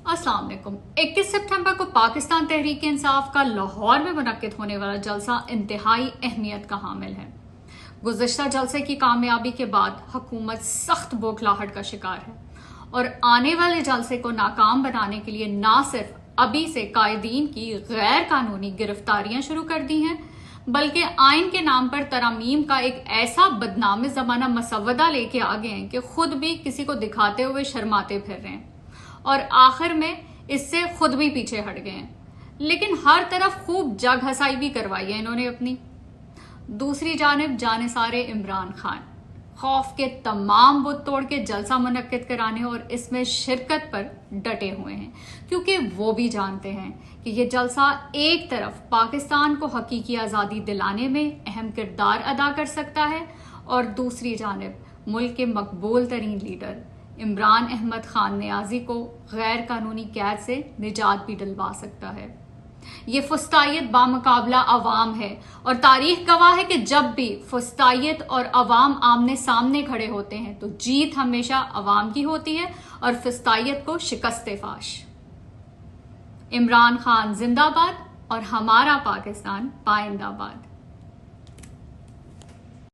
अस्सलाम वालेकुम। 21 सितंबर को पाकिस्तान तहरीक इंसाफ का लाहौर में मुनक्किद होने वाला जलसा इंतहाई अहमियत का हामिल है। गुज़श्ता जलसे की कामयाबी के बाद हुकूमत सख्त बौखलाहट का शिकार है और आने वाले जलसे को नाकाम बनाने के लिए ना सिर्फ अभी से कायदीन की गैर कानूनी गिरफ्तारियां शुरू कर दी हैं, बल्कि आइन के नाम पर तरमीम का एक ऐसा बदनाम ज़माना मसवदा लेके आ गए हैं कि खुद भी किसी को दिखाते हुए शर्माते फिर रहे हैं और आखिर में इससे खुद भी पीछे हट गए हैं। लेकिन हर तरफ खूब जग हसाई भी करवाई है इन्होंने अपनी। दूसरी जानिब जानिसारे इमरान खान खौफ के तमाम बुत तोड़ के जलसा मुनक्किद कराने और इसमें शिरकत पर डटे हुए हैं, क्योंकि वो भी जानते हैं कि ये जलसा एक तरफ पाकिस्तान को हकीकी आज़ादी दिलाने में अहम किरदार अदा कर सकता है और दूसरी जानिब मुल्क के मकबूल तरीन लीडर इमरान अहमद खान नियाजी को गैर कानूनी कैद से निजात भी दिलवा सकता है। ये फुस्तायत बामुकाबला अवाम है और तारीख गवाह है कि जब भी फुस्तायत और अवाम आमने सामने खड़े होते हैं तो जीत हमेशा अवाम की होती है और फुस्तायत को शिकस्त फाश। इमरान खान जिंदाबाद और हमारा पाकिस्तान पाइंदाबाद।